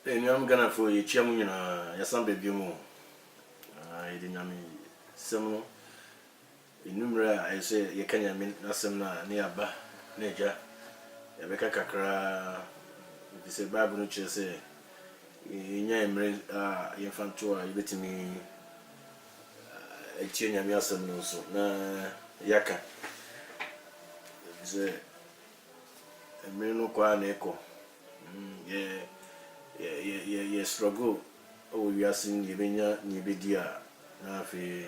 I'm gonna for a chairman, some baby more. I didn't some innumerate. I say, you can mean some nearby, Nature. Rebecca Cacra, if you say Bible, no say, in your infantua, you bet me a chain of your son, so na yaka. Say, a minimum quan echo. Yeah, struggle. Oh, we are seeing Yevenia Nibedia. Now, if you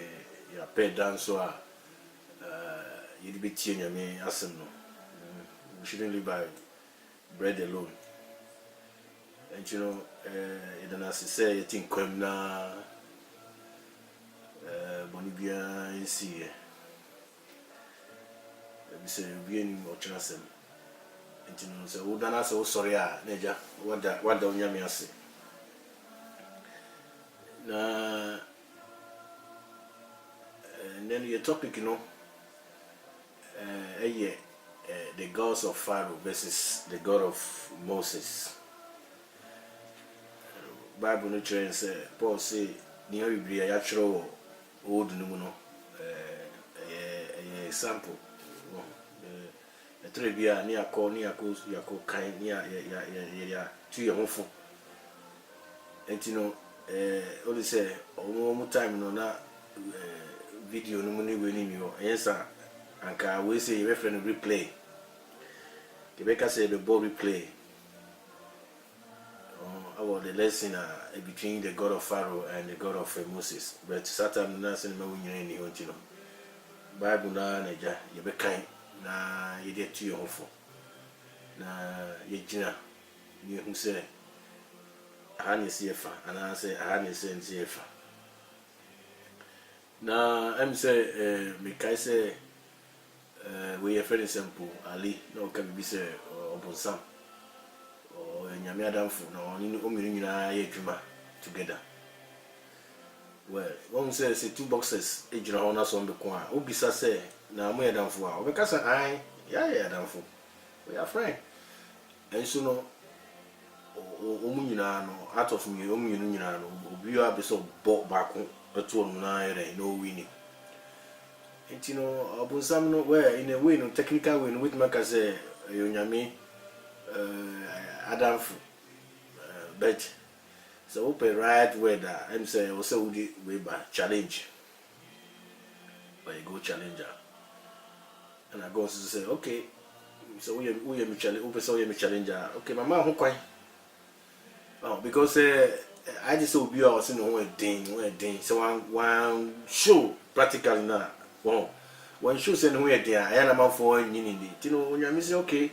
pay dance, so you'd be teaching me as no. We shouldn't live by bread alone. And you know, it doesn't say, I think, come now, Bonibia in sea. We say, we ain't more chance. And you know, so, Udana, so sorry, Neja, what don't you say? Na and then your topic, you know, the gods of Pharaoh versus the God of Moses. Bible no train say Paul say near be a natural old no example. The three be a near call near coast yako kind near to your home. And you know, only say one time no na video no money winning you. Yes, sir. And can we say reference replay? Quebec say the ball replay. About the lesson between the God of Pharaoh and the God of Moses. But Satan na say me wunya ni honti no. Bible na neja ye be kan na ye de tu your home. Na ye gina ni hu say ahani siefa ana say ahani say siefa. Na em say me kai say we are very simple ali no can be say obonsam or nyame adamfo na oni omiri nyina ye adwuma together. Well, one says two boxes ejira hona so mbe ko a obisa say na mo adamfo a obeka say ai ya adamfo we are friend and so no omu nyina no out of me omu nyina no obi a be so bo baako eto no na ere no winning. And you know, Abusam no where in a way, no technical way, with Macase, Yonyami, Adam, but so open right weather, I'm saying also we by challenge, but you go challenger, and I go to say, okay, so we are challenger, okay, my mom, who oh, because I just hope you are also one thing, so one show practically now. Well, when she said we are there, I am a for you know, when you say okay,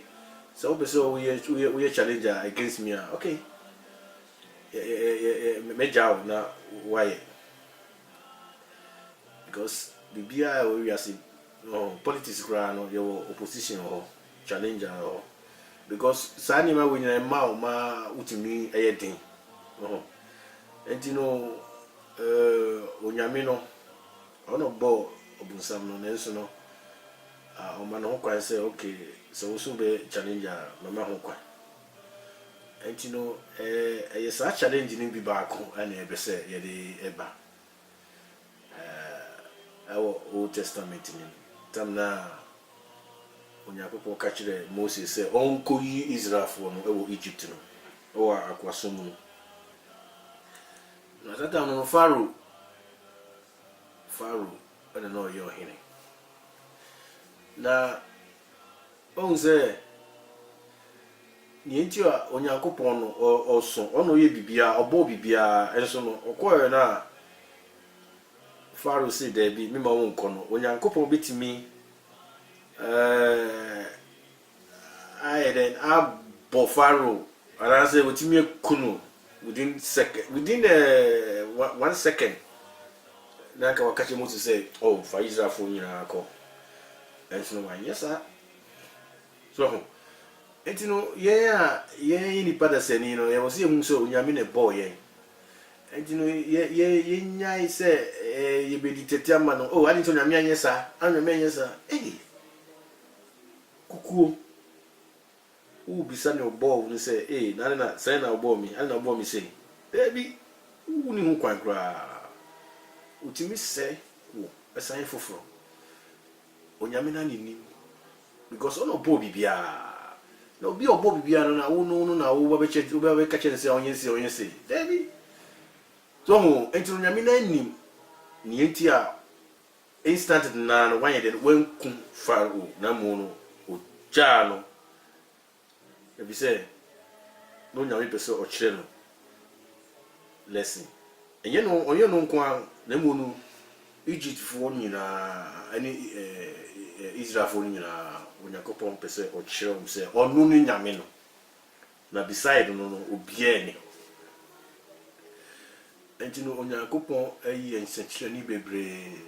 so we are challenger against me, okay. Major now why? Because the BI we are saying politics ground your opposition or challenger or because Sanima when you ma utimi anything. And you know Onyamino on a ball Obusam no nenso no o man ho kwan say okay so so be challenger mama ho kwan and you know yes a challenge ni bi ba ko and e be say ye de eba our Old Testament ni tam na onyakopo ka kire Moses say onko yi Israel for no e wo Egypt no o akwaso mu no that time no Pharaoh I don't know you're hearing. Na on say Nienti a onyankopon no oso ono ye bibia obo bibia enso no okoye na Pharaoh say there be me ma won kono onyankopon betimi I then abo Pharaoh and I say wetimi kunu within 1 second. Na ka wakache Moses say oh for Israel for nyina akọ enso no wan yes sir so enti no ye ni pada seni no ye was ye so onyame ne boy ye enti no ye nyai say ye be dictate ama no oh ani so onyame anye sa onyame anye sa kukuo who be sending your ball and say, hey, Nana, send our ball me, and our ball me say, baby, who knew quite cry? What you say, oh, a sign for from Onyamina ni because on a Bobby Bia. No, be a Bobby Bia, no, we catch and say, on you say, baby. So, enter Onyamina ni Nientia instant na one year when kun faru na mono o jano. If you say, no, nyame person or channel lesson. And you know, on your non quan, the moon Egypt for you any Israel for you when you couple person or channel say, or no, nyamino. Na beside no, obieni. And you know, on your couple a year and century bebre.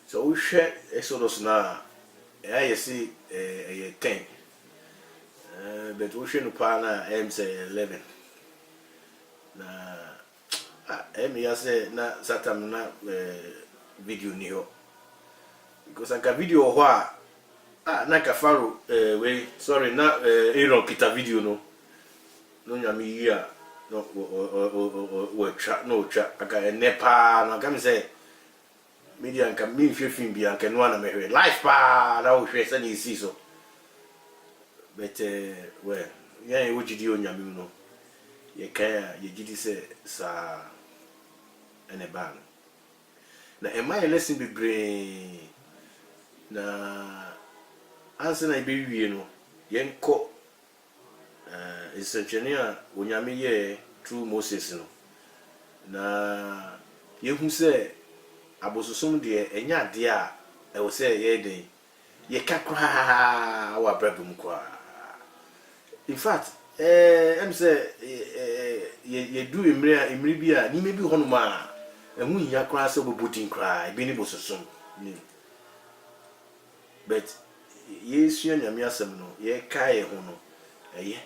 So we share Exodus now. I see a 10. But we share no partner, I'm say 11. Na I say na Satan na video ni ho. Because anka video ho na ka faro we sorry na Aaron kita video no. No nyame yi a no we chat no chat aka nepa no come say media anka me film bi anka no na me life pa na wo hwe say ni see so. But well yeah we gidi onyame no ye kaya ye gidi say sa ene ban na e my lesson be brain na answer na be wie no yenko essentially onyame ye through Moses no na yehu say abososom de enya de a e wo say ye den ye kakra wa brabum kwa. In fact em say ye do emre bi a ni me bi hono ma ehu nya kra say obobutin kra bi ni bososom ni. But yesu nyame asem no ye kai ho no eye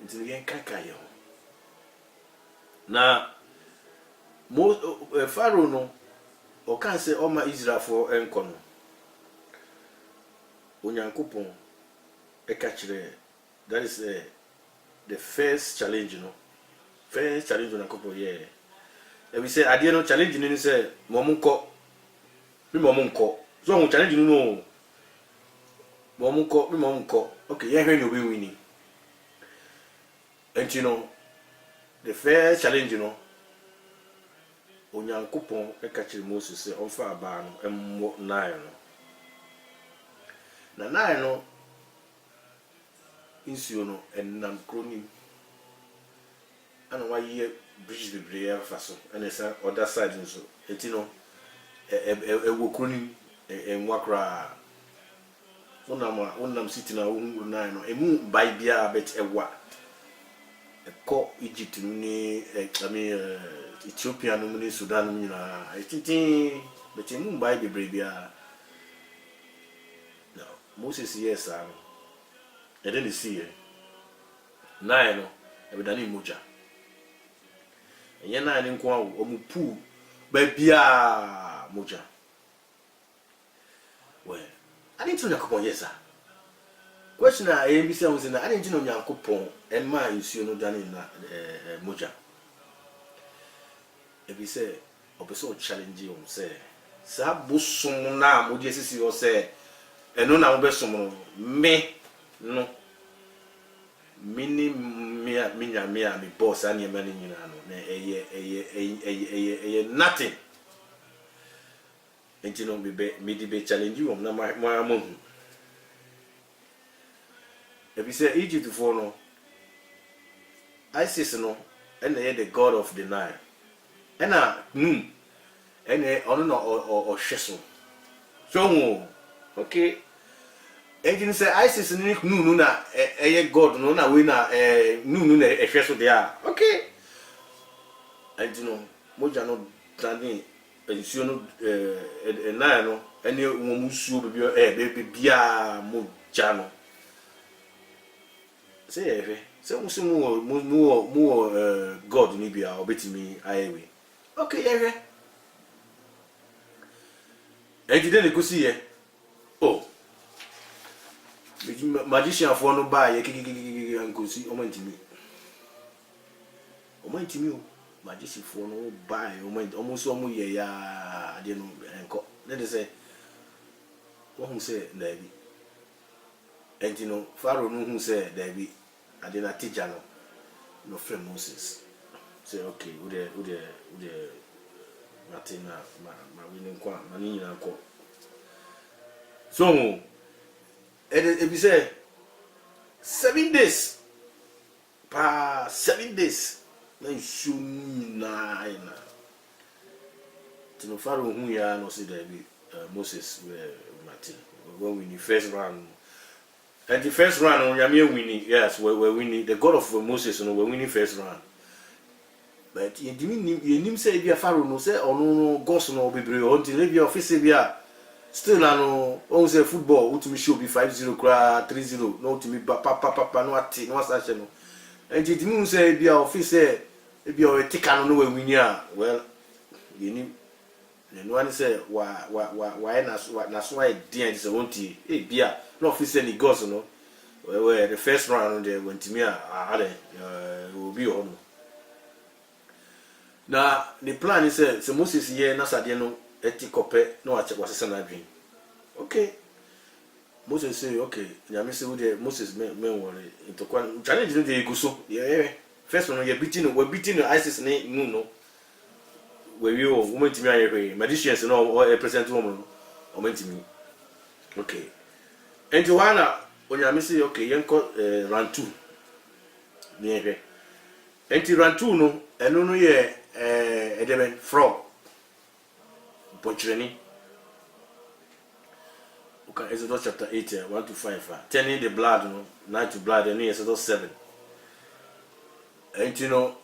nti ye kai ho na mo Pharaoh no o kan say o ma Israel for enko no onyankopon e ka kire. That is the first challenge, you know. First challenge on a couple years. And we say, I didn't challenge you, say, Momunko, Momunko. So, I'm challenge you, no. Momunko. Okay, yeah, you'll be winning. And you know, the first challenge, you know, on your coupon, a catching Moses say, on fire barn, and nine. Now, nine, insuno and nam crony and why ye bridge the brayer faso and it's other side and so it you know a wokronim and wakra one sitting a nine a moon by bia bet a wa a co Egypt ni I mean Ethiopia no Sudan you know I think but a moon by the brabia no Moses yes and then you see nine no e dani moja enye nine nko o mu pu ba bia moja well I didn't know yakopon yes sir question na e bi se won say na I didn't know yakopon e ma nsuo no dani na moja e bi se obeso challenge you say sa bosom na mo je sisi yo say eno na mo besom no me no mini mi boss ani mani nyina no na eye nothing enti no me be challenge you na ma e bi say Egypt for no ISIS no and the god of the Nile and and ono no o hweso so okay. Engine say ISIS ni nu na god no na we na nu na ehwe dia okay and you know moja no tani ensuo no na no ene wo musuo be bia moja no say ehwe say mu god ni bia obetimi ayewe okay ehwe ejide ne kusi ye oh magician for no buy a kiki and go see Omantimi. Omantimi, magician for no buy, almost almost ya, I didn't know, and let us say, one who said, Davy. And you know, Pharaoh who said, Davy, I did not teach no friend Moses. Say, okay, would Martina, my winning quam, my Nina call. So, if you say 7 days, 7 days, then soon 9. To no Pharaoh who ya no see there be Moses Martin when we first round. And the first round on Yamia winning, yes, we're winning. The God of Moses, we're winning first round. But you didn't say be a Pharaoh no say or no ghost no be brave until maybe office be still no on say football to me show be 5-0 cra 3-0 no to me papa no ati no such no and you didn't say be a office be a ticker no we win ya well you need no one say why na so why dey say want e be a no office any ghost no where the first round there went to me will be on. Now the plan is so Moses here na sade no etikope no was na dream. Okay. Moses say okay, nyame say we Moses men worry into kwan challenge no dey go so. Yeah. First one we beating ISIS no. We woman timi aye magicians no present woman o mentimi. Okay. And Joanna onyame say okay, yenko round 2. Niye. Enti round 2 no eno no ye edeben frog pochireni okay Exodus chapter 8 1-5 turning the blood no 9 to blood and Exodus 7 and you know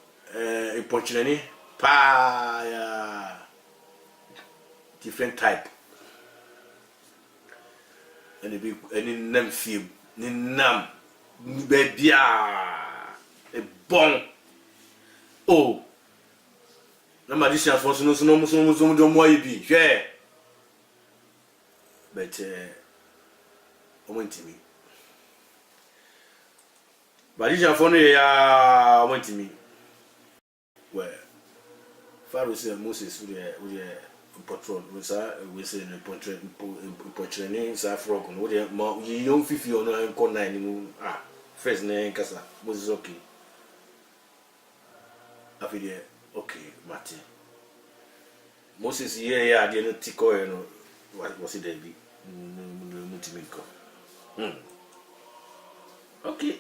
pochireni pa ya different type and the big any name film ni nam bebia a bon oh na magician for no do mo ibi hwe but omontimi magician for no ya omontimi well Pharaoh said Moses we patrol we say no portrait ni sa frog no we you don't feel no enko 9 ni first na nkasa Moses okay afide okay, Martin. Moses here I didn't tiko no was it David multimiko. Okay.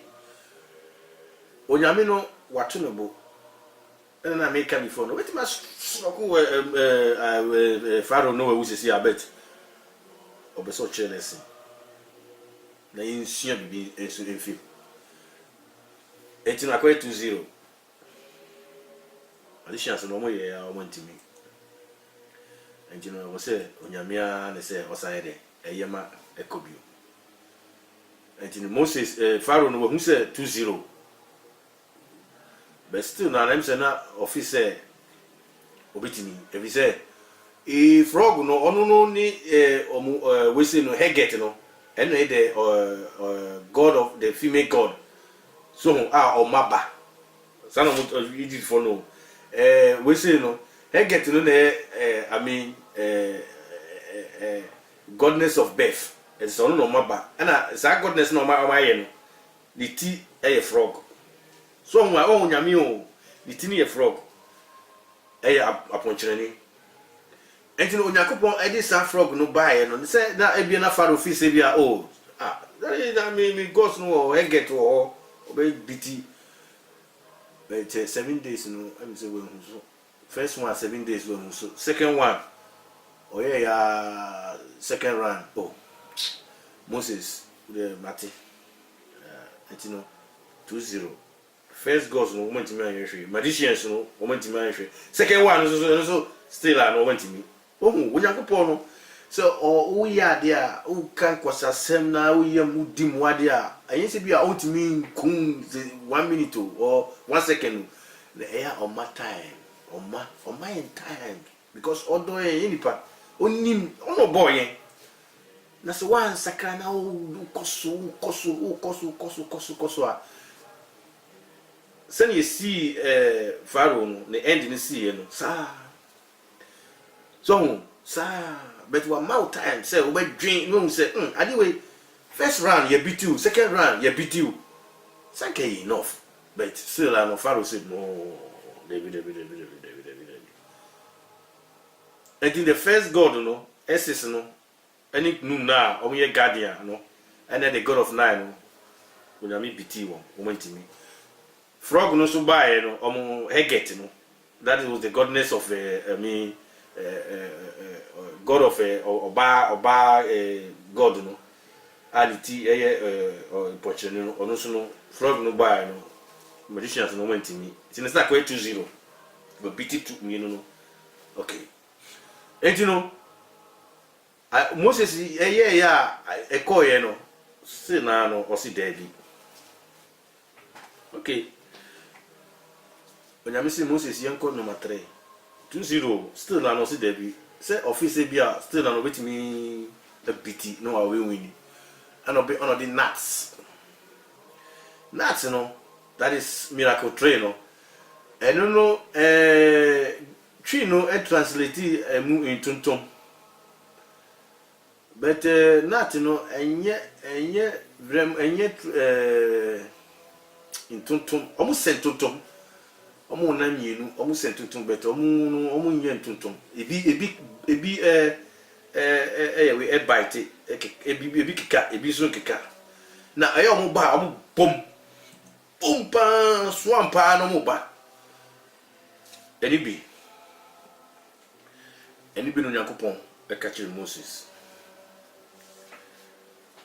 Onyame no watunobo. Na make am before no. Wait must Pharaoh no we see abet. Obeso chelesi. Na insua bibi ensu enfi. Etina kwa 2-0. Magicians no mo ye omontimi and you know say onyamia na say osayede eyema ekobio and you know Moses Pharaoh no who say 2-0 but still na them say na officer obitimi if he say e frog no ono no ni we say no heget no and the god of the female god so omaba sana mo Egypt for no we say no get no I mean godness of birth and so no maba and that godness no ma ye no the tea a frog so nwa o nyame o the tea ni a frog aponchireni enti no onyakopon e dey sa frog no buy no say na ebia na Pharaoh fi say bia that me ghost no get o be biti. But 7 days no I'm say we so first one 7 days we so second one second round Moses the Mati you know 2-0 first goals no moment me anhwe magicians no moment me anhwe second one so still no moment me Onyankopon no so we ya there who can kwasasem na we yam dim wade ayen se bia ontimi kun 1 minute or 1 second the air on my time on my time because odo yen nipa onim ono boy na so wan sakra na koso a send you see Pharaoh no the end ni see no sa so but we mouth time say we drink no say ade we first round you beat you, second round you beat you, say enough, but still no Pharaoh said no David. And in the first god no SS no any no na omo guardian no and then the god of nine no we na me beat you o me frog no so buy no omo Heget no that was the godness of god of oba god no aliti poche no ono so no frog no buy no magicians no went me since na kwa 2-0 but beat it to me no okay and you know Moses e call ye no say na no o si daddy okay when I say Moses yanko number 3 2-0 still na no si daddy say office bia still na no with me a BT no we win and be on the nuts you know that is miracle train no and no tree no translate in tuntum but nut no enye vrem enye in tuntum almost sent tuntum omo na mienu almost sent tuntum but omo nye tuntum ebi we bite ebi kika ebi so kika na ayo omo ba omo pom pa swampa no mo ba enibi no Yakopon e catch Moses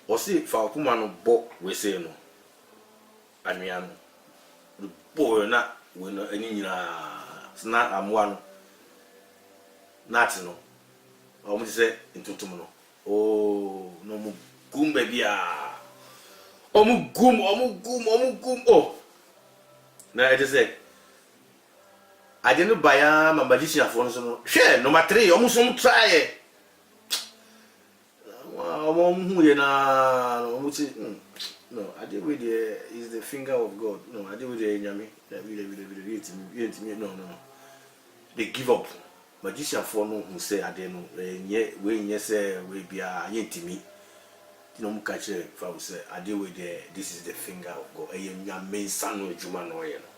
o si fa okuma no bo we say no anwea no bo na we no ani nyina na amwa no nat no o mo say ntutum no o no mu gumba bia o mu gum oh na e say I didn't buy a magician for no share number 3 almost some try no I did with the is the finger of God. No I did with the nyame no they give up magician for no who say I didn't we say we be a yentimi no mu catch for say I did with the this is the finger of God nyame sanu ejuma no ye no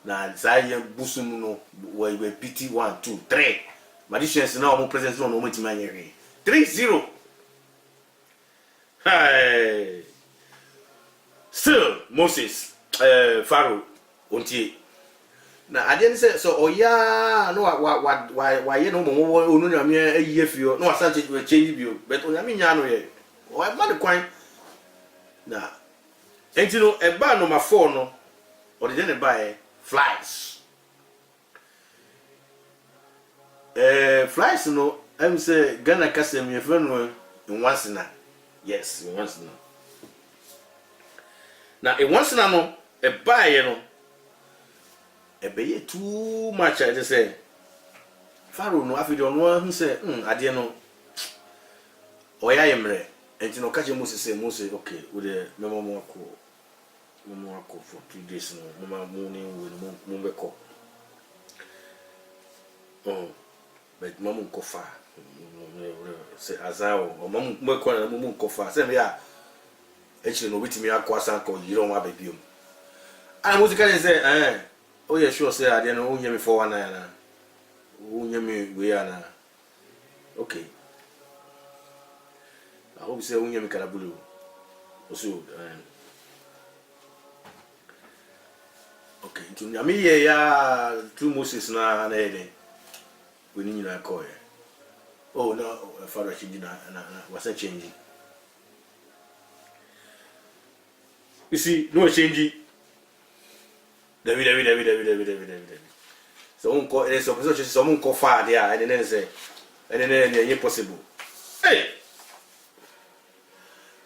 na zaye busum no we PT 1 2 3 magicians now mo presence no mo tima nyere 3-0 hey still Moses Pharaoh ontie na ade say so oya no wa ye no mo onu nyame ayi afio no asante change bio but onyame nya no ye o ma de kwan na enti no e ba number 4 no o de ne ba flies flies no I'm say Ghana kasem ye fenu in once na yes in once na na in once na no e ba ye no e be ye too much I just say Pharaoh no afi do no hu say ade no oya yemre enti no kache Moses say Moses okay we the memo ako for 3 days no mama morning we be ko but mama ko fa say azao o mama me ko na mama ko fa say me ya actually no bitimi akwa ko yiro wa babiom ana musical say oh yeah sure say ade no unya me for one na unya me we ana okay I hope say unya me karabulu also okay, to nyame ya through Moses na ede we ni nyina call ye oh no Father change na was a change you see no change David so on call it so someone call far there and then say and then it possible hey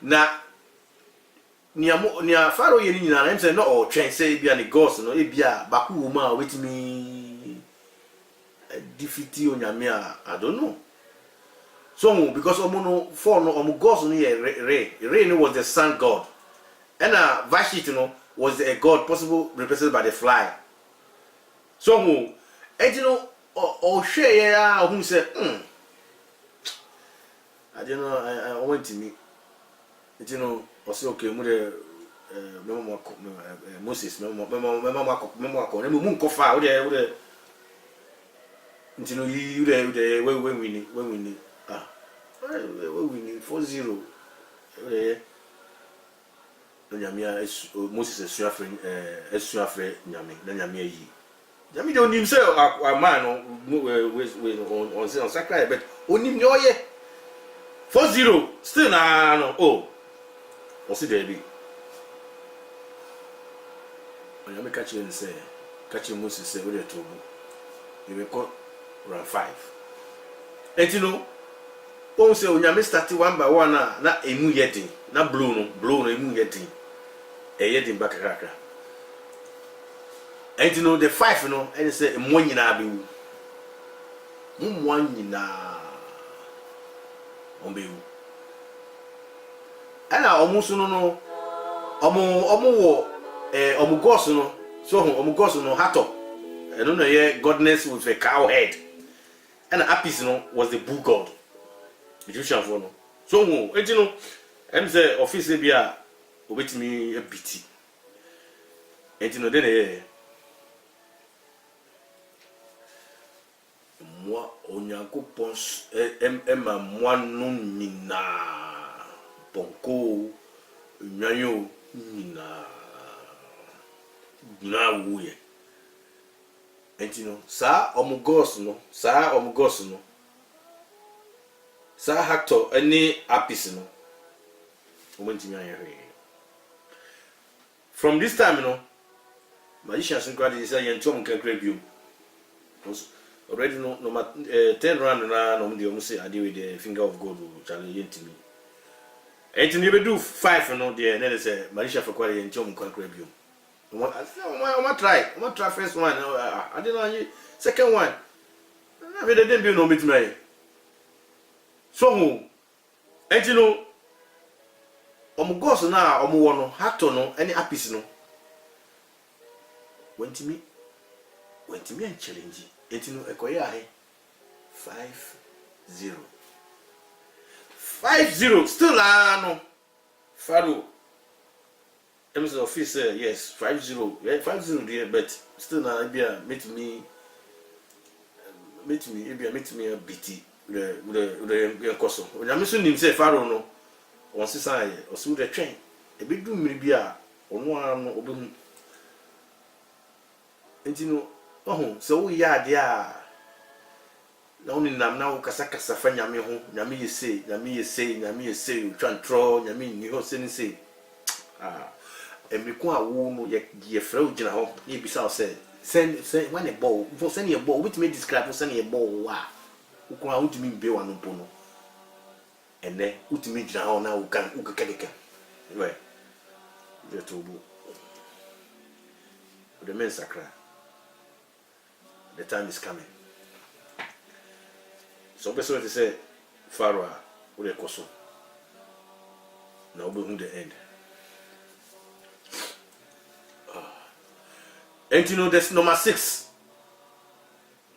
na nia Pharaoh ye ni na say no o twen say bia ni ghost no e bia baku woman with me defeat onyame I don't know So because omo for no omo gods no Re was the sun god. And Vashit was a god possible represented by the fly. So and or share ya who said I don't know I went to me. Also okay Moses memo moon kofa wo de when we need we need 4-0 nyamia Moses esuafre nyame na nyame yi nyame de onim se man on sakra but onim ne oye 4-0 still na no o si there be nyame catch him say catch Moses say we dey to you will call round 5 won say onyame start one by one na emu yedin na blow no emu yedin yedin bakakaka the 5 no and say mo nyina be wu mo nyina ombe wu ana omuso no omo wo omugos no so omugos no hato I don't know yeah godness with a cow head and Apis was the bull god Egyptian for no so em say office bia obetimi a biti then moi onyankopon emma moi no nina bonko nyanyo nina wuye sa omugos no sa Hector any Apis no from this time magicians and say yentom can grab you already no 10 round na no dey say I deal with the finger of God challenge yentimi you be do 5 no there then say magician for quite yentom can grab you I try first one I didn't know second one na be dey be no meet me so omugos na omuwo no Hector no any Apis no went me and challenge ekoya ahe 5-0 still no Pharaoh MS officer yes 5-0 there but still na meet me a BT the koso onyame so nim say Pharaoh no won sisan ye osu de twen e be du mmiri bia ono ano obem so we ya de a na oni nam na wo kasa fa nyame ho nyame yese twantro nyame ni ho se ni se emriku a wo no ye fra o gina ho ye bisa o se send when a ball for send a ball which may describe send a ball wa ukun a utimi be wa no po no ene utimi gina ho na ukakeka we je to bu the men sakra the time is coming so person to say Pharaoh wo de koso na obo hu the end and that's number 6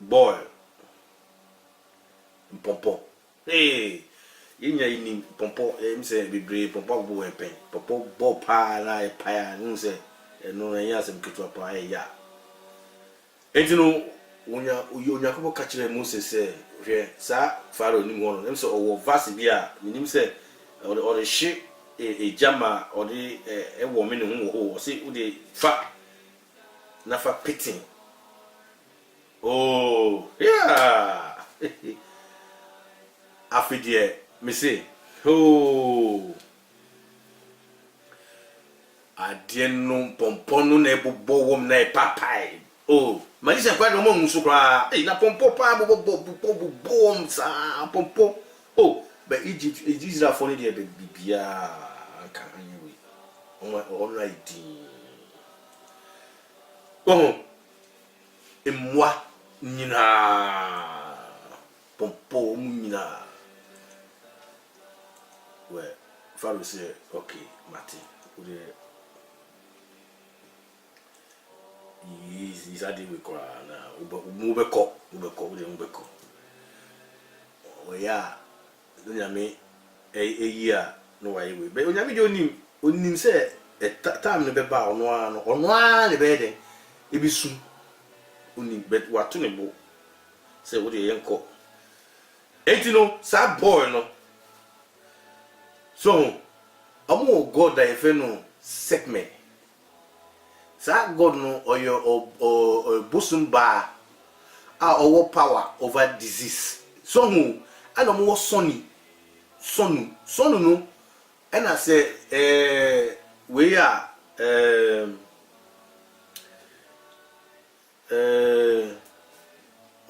boy pompo hey yinya yini pompo em say bebre pompo bo en pen pompo bo pa na e pa ya nu say no enya asem ketu pa ya and onya ko ka kire Moses say hwe sa Pharaoh ni mo no em say owo verse bia minim say or the ship e jama or the e wo me ne ho say wo de fa nafa pitting oh yeah afidie me say oh adienu pomponu na ebobo wom na papai oh magician kwa no mo nsu kwa na pompo pa bobo wom sa pompo oh but Egypt Israel for the bibia kan anyway on right oh emwa nyina pompo nyina where Pharaoh said, okay, Martin, he's adding with now, Ubeko. Oh, yeah, Nyame, a year, no way. But Nyame, you say, a time the beba on one, the bedding, it be soon. Only bet what to nebo. Say, what a young call. Ain't you know, sad boy, no. So, I'm more God that if you know, sick me. Sad God no, or your bosom bar, our power over disease. So, I know more sonny, no. And I say, we are,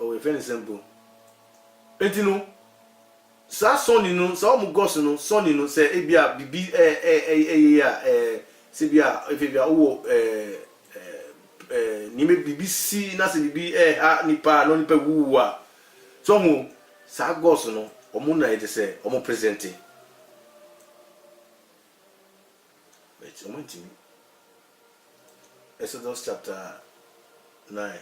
oh, very simple. Ain't you know? Sa sonny no, sa omu goss no, sonny no say ebia bibi se bia if bia wo ni me bibi si na se bibi ha nipa no nipa wu a. So mu sa goss no, omu na ede say omu presenting. Wait, omu ntimi. Exodus chapter 9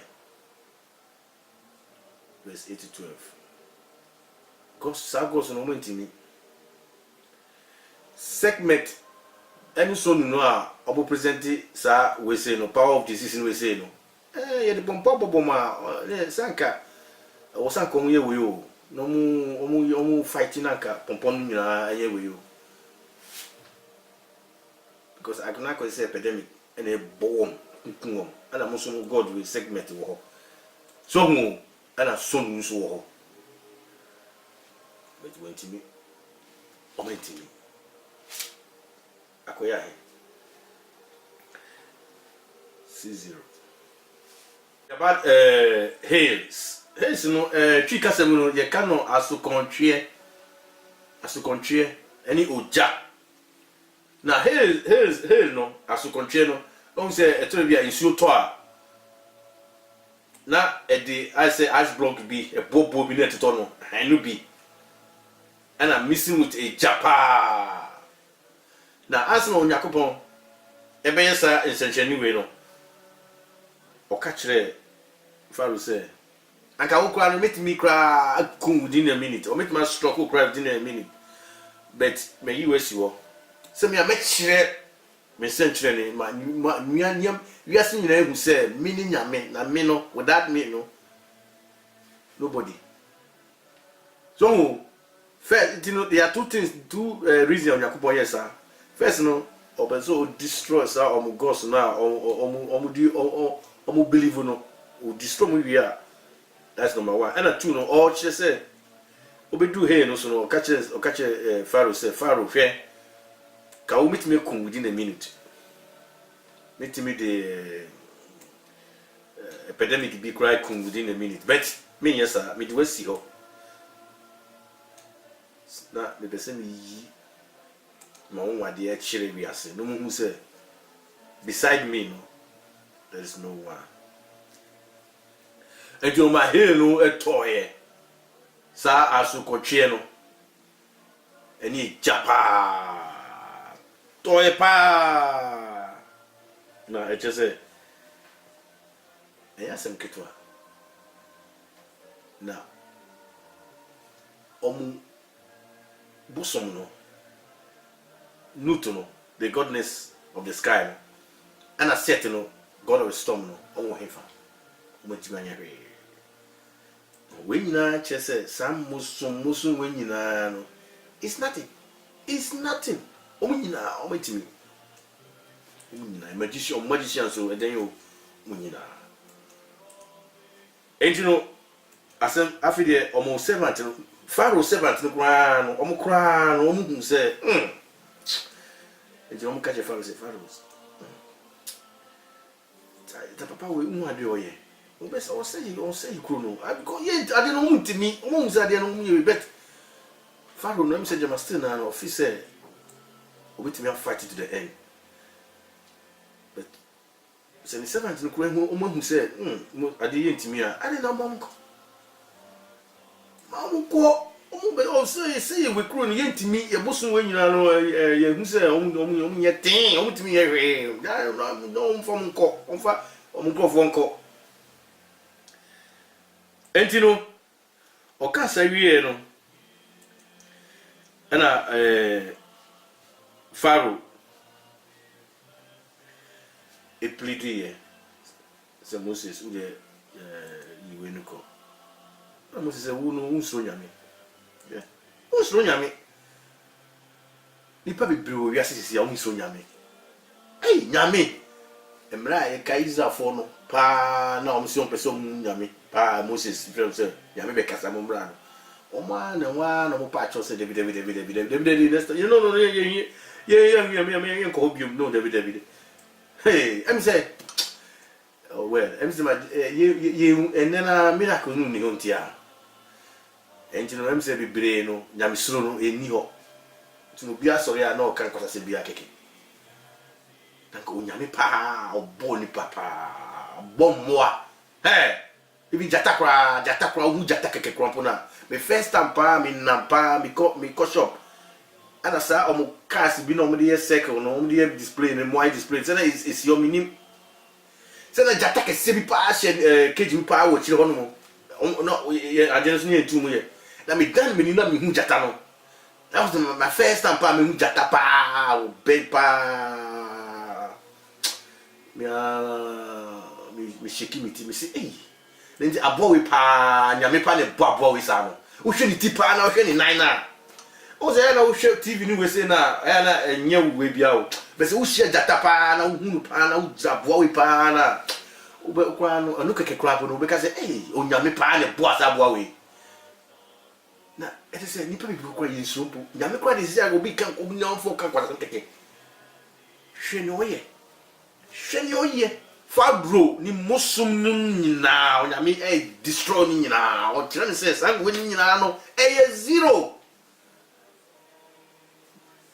verse 8 to 12. Sagos no moment me segment any so no a obo present sa we say no power of disease we say no ye de pompa boboma sanka o sanka mu ye we o no mu fighting anka pompon nyina ye we o because I cannot call say epidemic and a bomb nkun and am so God we segment wo so mu and so nu so wo. But went to me, or went to me. Akoya C0. About Hales. Hales, no, Chikasamuno, ye cano asukontrie, any uja. Now, Hales, no, asukontrie, no, don't say a trivia in Sutoa. Now, at the I say ice block be a bobo be net tono, I know be. And I'm missing with a japa. Now, as no Yakupon, a bear in such anyway, no. Or catch it, Pharaoh say. And I will cry, make me cry within a minute, or make my stroke cry within a minute. But may you as you are. So, me, I make sure, me century, my you are seeing who say, meaning your men, and me no, without me, no. Nobody. So, first, you know, there are two reasons on Yakubo, yes, sir. First, no, or so destroy, sir, or ghost now, or believe no, or destroy me. We are. That's number one. And two, no, all she say, we do here, no, so no, catch Pharaoh, say, Pharaoh, fair. Can we meet me within a minute? Meet me the epidemic be cry within a minute. But me, yes, sir, me do see her. Na the person yi my own wade actually we ase no mu say beside me no there is no one and you my hair no etoye sa asukotwe no eni japa toye pa na eche say eya sem ketwa na bosom no Nuto, the godness of the sky, no? And I said, no, God of the storm, no, oh, hefa. When you know, chess, some musum, when you know, it's nothing. It's nothing. Oh, you know, oh, wait to me. Magician, so, and then you, when and you know, I said, after the almost 7, Pharaoh 7, no crown, almost say, and you catch a Pharaoh, say, Pharaohs. The papa will not do ye. Oh, best I say, Chrono. I go yet, I didn't want to me, almost I didn't know bet. Pharaoh, no, said you must still an officer. Wait me, I'll fight to the end. But, send the servant to the woman who said, I didn't to me, I didn't know, Mamma. Oh, say we crew and yet to me, a bosom when you know, you say, yet thing, to me, no from cock, on fire, on one cock. And you know, or can't say, you know, and Pharaoh, a pleaded, some Moses, who you win to call. Moses said, who knows so yummy. Who's no yummy? Nipa bibiri wi asisi ya so nyame. Hey nyame. Emra ye kaiza fo no pa na omsi ompese nyame pa Moses frem se nyame be kasa mo mra no. Oma na wa na mo pa cho se David you know no ye ko obium no David. Hey, em say oh well, em say ma ye enena miracle no ni hontia. Enti no em say bibiri no nyame suro no eni ho. No bia sorry na o kan kwasa se bia keke nanka onyame pa oboni papa bommoa ibi jata kra hu jata keke krampo na me first time pa me nampa me ko shop ana sa o mo cars bi no mo dey circle no mo dey display no mo display say na is your minim say na jata ke se bi pa she keji pa wo chire hono mo no agency ni entu mo ye na me dan me ni na me hu jata no. That was my first time pa me jata pa o big pa me shiki me ti me say eh then abo we pa nyame pa ne abo we sa no wo hwe ni ti pa na wo hwe ni nine na o say na wo hwe TV ni we say na na enye we bia o be say wo hwe jata pa na wo hunu pa na wo abo we pa na wo be kwa no anu keke kwa no be ka say eh o nyame pa ne bo asa abo we na ete se nipa bi kwa yesu mpo nyame kwa de sia go bi kan ko nya fo kan kwa keke hwe ni oye Pharaoh ni mosum nyina nyame destroy ni nyina o tira ne se sang we nyina no zero.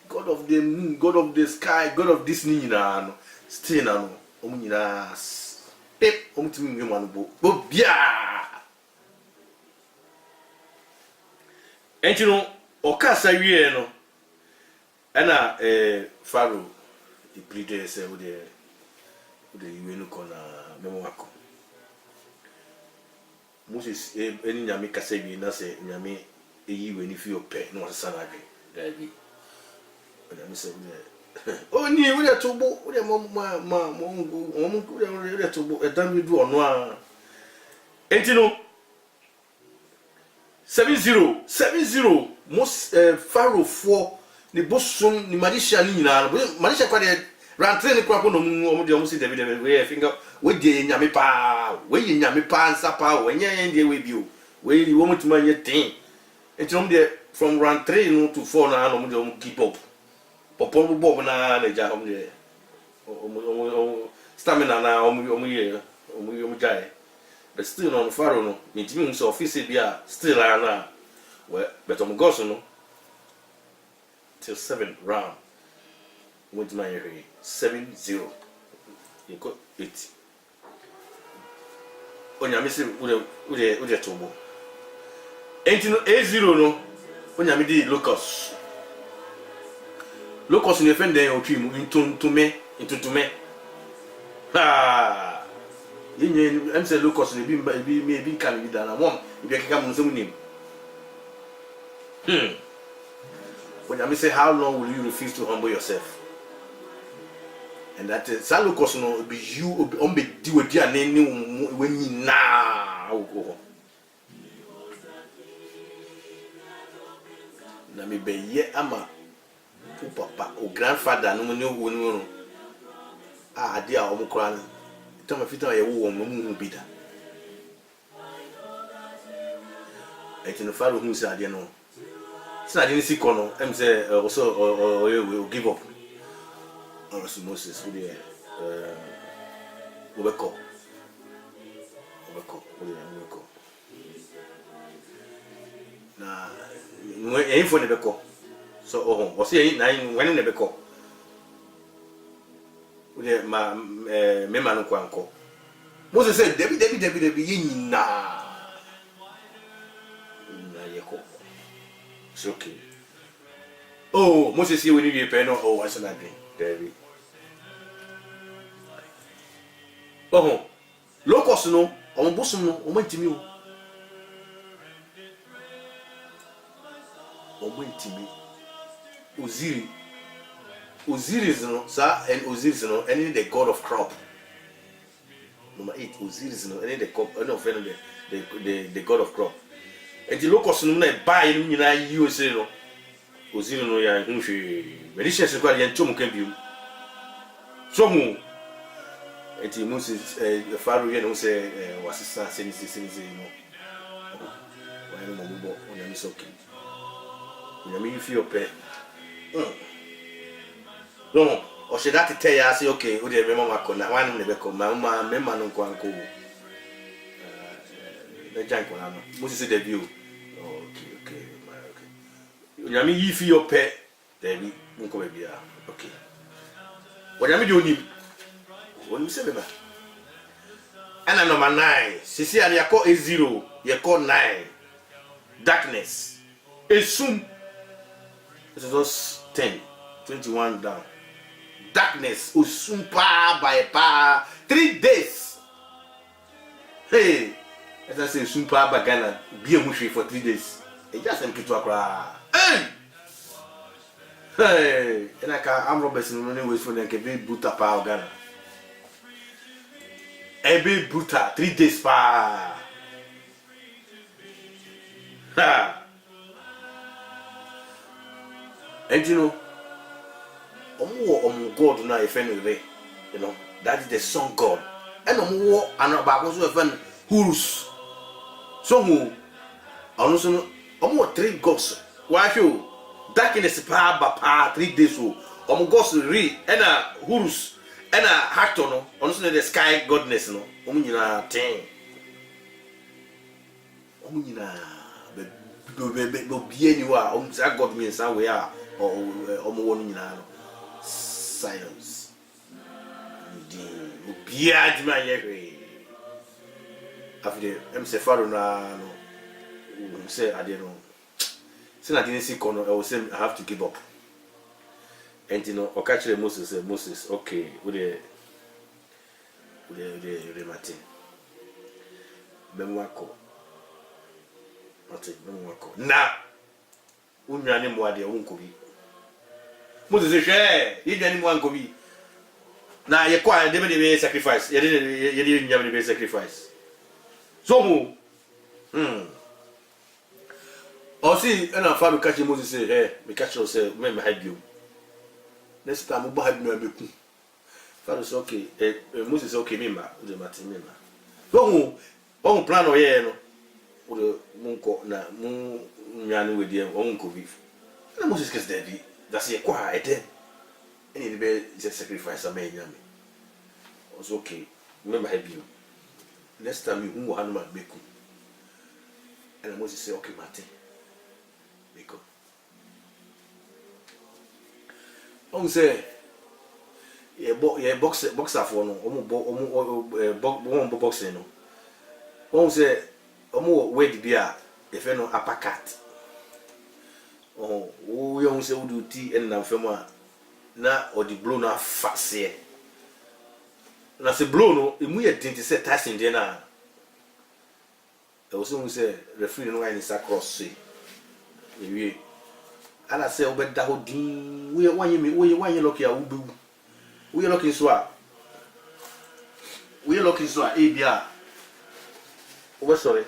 God of the moon, God of the sky, God of this nyina no still na no o nyina pep o mutimi nwe manu bo bia. Enti no okasa wie no ana Pharaoh e pleaded say wo de iwe no kona memo wako Moses eni nyame kasa wie na say nyame eyiwe ni fi ope no wasa na adwe dabi nyame say o ni wo de tobo wo de mo de tobo edam bi du ono a enti no 70 most Pharaoh for the bosom ni marisha ni nyina marisha kwa de rantre ni kwa no mu de omusi David we finger we de nyame pa nsa pa we nya de we bio we wo mutuma nye ten etom de from round 3 no to 4 na no mu de keep up popo bob na ja hom de stamina na omu jai. But still on Pharaoh no, me timi so office bia still na well but on go so no till 7 round. What my 7-0. You got 8. Onya me say we tobo. Enti no 8-0 no. Onya me di locus. Locus ni fende en otwi mu intuntume. Ha. Yen em say locus ni bi kan bi dana mom bi keka mun sem nim. When I say how long will you refuse to humble yourself? And that is locus no be you on be di wadi aneni when you na go. Na me be ye ama o papa o grandfather no ni wo no ade a o kora no tama fita ye wo mu bi da no Pharaoh hu say ade no say ade ni sikono em say also we give up or Moses we dey obeko na no info ne beko so o say na when ne beko we ma me manu kwanko Moses said David yina na yeko It's okay. Oh, Moses here when you pay no. Oh, what's another drink? There. Oh, locals no. On bosom no. On went me. Osiris no, sir, and Osiris no, any the god of crop. Number 8, Osiris no, any the the god of crop. And the locals no na buy you na you say no. Osiris no ya nhwe. Medicine se kwa ya ntom kan biu. So mu enti Moses Pharaoh ye no say wasisa senisi no. Why no mo bo on ya soki. You feel pay. No, or should that tell you, say, okay, who the remember Macona, one never come, Mamma, Memma, no Quanco. The Janko, Moses debut. Okay. You mean, you feel pay, there be Munko Bia. Okay. What am I doing? What you say, man? And number 9, Sisi and Yako is 0, Yako 9. Darkness. Assume. This is just 10, 21 down. Darkness, usumpa by pa 3 days. Hey, as I say, usumpa by Ghana, be a mushy for 3 days. It just empty to a cry. Hey, and I'm Robertson running away from the Kevin Buta pa Ghana. Ebe Buta 3 days pa. Ha. And you know, God now if anyway, you know, that is the sun God. And and about also Horus. So who also 3 gods. Why you darkness pa 3 days so gods re and Horus and Hector no also the sky godness no nyina ten nyina be be anywhere that God means somewhere or one nyina silence. Biad my after MC Pharaoh no say I don't know. Since I didn't see corner, I was saying I have to give up. And you know, I catch Moses said, Moses, okay, with the Martin. Bemwako. Now, unyani mwadi ya unkobi. Moses say, you didn't want to be. Now you quite didn't sacrifice. You didn't have any sacrifice. So, or see, and our father catch Moses say, hey, we catch us, remember, help you. Next time, we have no be. Father say, okay, Moses okay, member, the Martin member. So, on plan or yeah, no, the Munko, na Munyan with them, Uncle beef. And Moses gets dead. That's a quiet then. Any the bed is a sacrifice I made. Was okay. Remember, help you. Next time you who hand my beku. And Moses say, okay, Martin. Beku. On say, boxer for no, boxing no. On say, wait beer, if you know uppercut. Oh, we on say we do tea and na fema na or the blow na fast na se blow no emu ye tinti say Tyson dey na e was we say referee no wine sa cross say we ala say obeda ho din we wanye lucky a wo we lucky so a e bia we sorry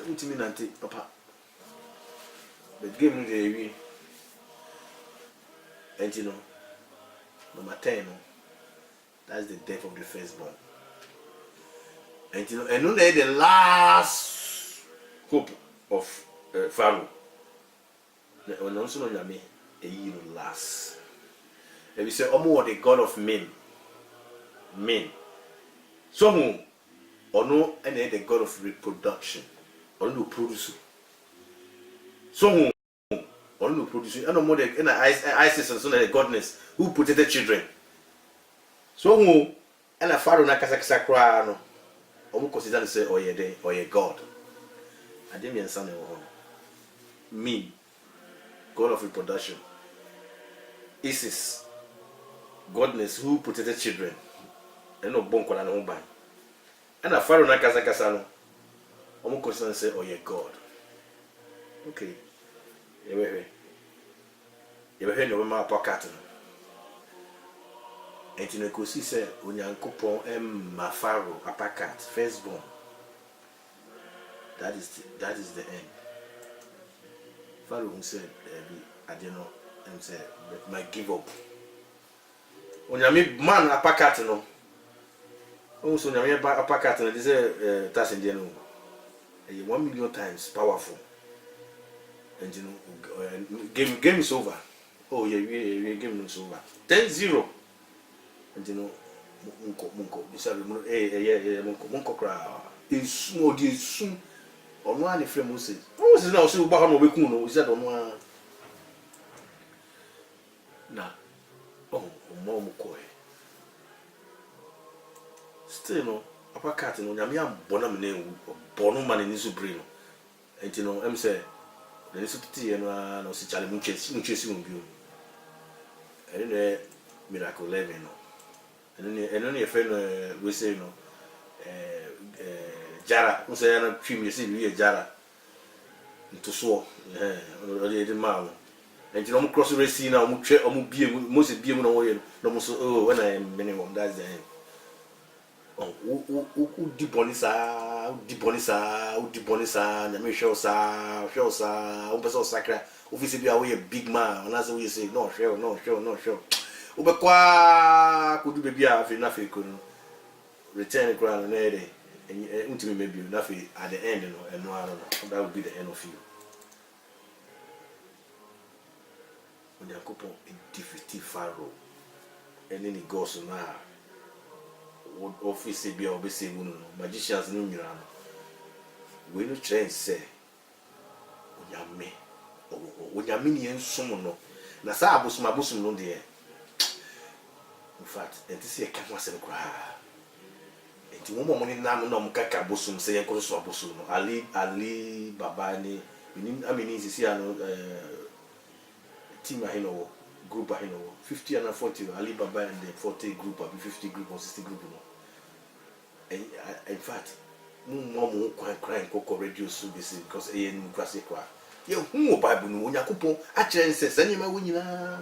ntimi nante papa. The game they and you know, number 10, that's the death of the firstborn. And you know, and only the last hope of Pharaoh. And also know me, a year last. And we say, Omo the god of men. Some or no, and the god of reproduction, or no produce. So only producing and no more than Isis and so the godness who protected children. So who and a Pharaoh na kasa kra no omo consider say oh ye god. I didn't mean son Meme, god of reproduction. Isis, godness who protected children. And no bon kola no ban. And a pharaoh na kasa no. Omo question say, oh yeah, God. Okay. You no ma pocket no. And you know, because he said, Onyankopon ma pharaoh apakat firstborn. That is the end. Pharaoh said, I don't know, and said, "My give up." Onyame man apakat no. Also, onyame apakat no. This is that's in the end. 1 million times powerful. And you know, game is over. Oh yeah, game is over. 10-0. And you know, munko. This is munko cry. It's small, it's soon. On one frame will say, "Oh, this is now so bad. No, we couldn't know." Is that on one? Nah. Oh, more mukoi. Still no. Apa cat no. Nyami am bona mene bono man ni so brain no. And you know, say. The institute no si chale munchesi mbio. And miracle 11 no. And then friend we say no Jara, who say na trim you see we Jara into so the man. And you know cross race na mu twe omu bie most bie mu no wo no mo so oh when I am minimum that's the end. Oh di bonisa nyame hwe osa o pese osakra office bia we big man and as we say no sure o be kwa kudu be bia afi na fi ko no return ground na ede ntimi maybe na fi at the end no eno ara no that would be the end of you. Onyankopon defeat Pharaoh and then he goes na office bia obese mu no magicians no nyira no we no train say onyame ni ensom no na sa abosum no de in fact enti se ka ho asem kra enti mo mo ni nam no mo kaka abosum se yenko so abosum no ali baba ni amini sisi ano team ahino group ahino 50 and 40 Ali Baba and the 40 group or 50 group or 60 group no. And in fact mo crying koko radio so because no kwase kwa ye hu Bible no Onyankopon a kire nse sanyema wonyina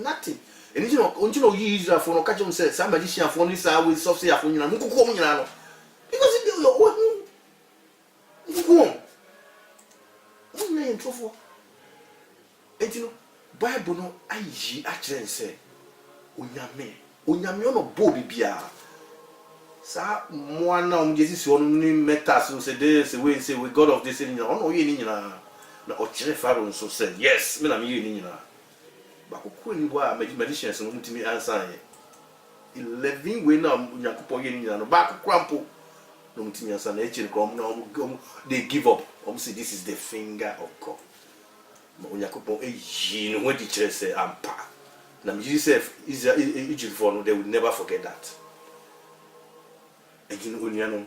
nothing and you know you Israel for no catch them say some magician for this we soft say afo nyina mo koko mo nyina no because if you go no in trouble and you know Bible no ayi a kire nse onyame ono bo bibia sa mo na Jesus ono ni metas no say this we say we God of this thing ono ye ni nyina na o kire Pharaoh so said yes me na me ye ni nyina ba kokko ni bo a magicians no mutimi answer 11 we na Onyankopon ye ni nyina no ba kokko ampo no mutimi answer na e kire ko no they give up say this is the finger of God. Onyankopon eyi no when the church say ampa na Jesus Egypt for no they will never forget that. Again onyano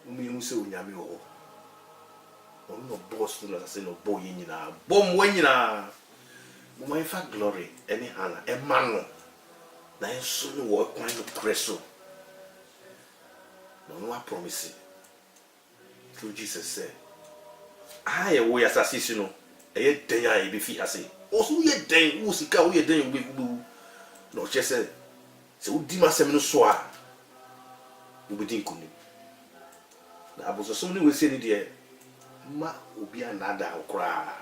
umi say onyame wo no boss no say no boy nyina bom wanyina mo my fa glory any hana e mano na enso no wo kwan no preso no promise through Jesus say I we asasi no e den ya e be fi ase oso ye den wo sika wo ye den wo be no che say se wo di masem no so a wo be din kunu na aboso so no we say ni de ma obi anada okra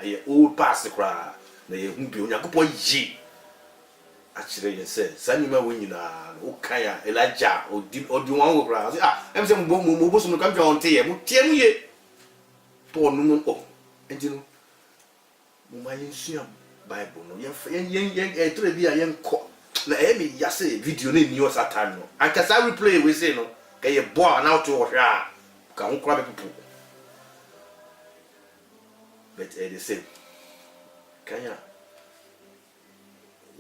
e old past kra na ye hu bi Onyankopon yi a kire ye say sanima wo nyina wo kan ya Elijah odi wan wo kra em say mo bo so no kam twa on tie mo tie mu ye Paul no engine mo ma yensua Bible no yen tore bia yen ko na me yase video na ni o satan no ankasa replay we say no ka ye bo na to wo hwa ka ho kra be people but the same kanya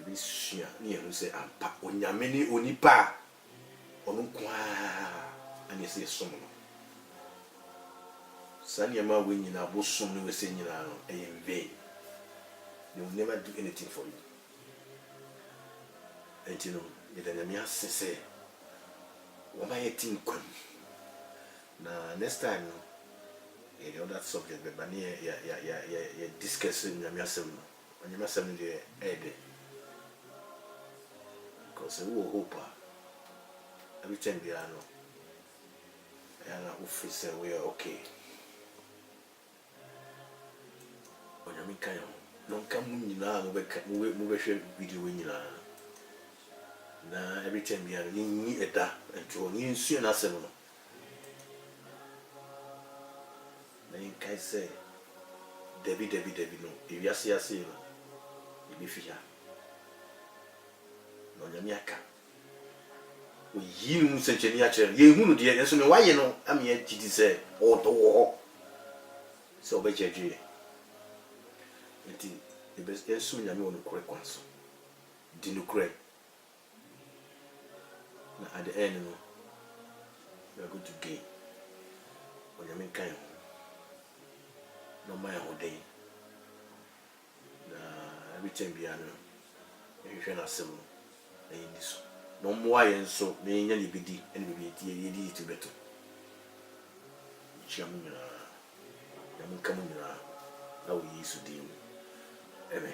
we sua ni e say ampa onyame ni onipa onu kwa ani say som no Sanyama when you are both soon we say you are in vain. They will never do anything for you. And you know, the enemy has to say, what am I eating? Now, next time, you know that subject, but near discussing your massam, when you must have the head. Because we will hope every time we are no, and officer, we are okay. When you make no come in now, we share video in you. Now, every time we are in a da and to you soon as seven. Then can say, Debbie, no, if you see us, you be fear. No, Yamiaka. We you such a nature, you who dear, and so why you know, I'm yet to say, or the war. So, bet you. The best is soon. I'm on the correct ones. Didn't cry. At the end, we are going to gain. When you make kind, no matter what day. Every time we are you can assemble. No more, and so may any be deep and be to better. Chamina, Yamun Camina, how we used to deal. Amen.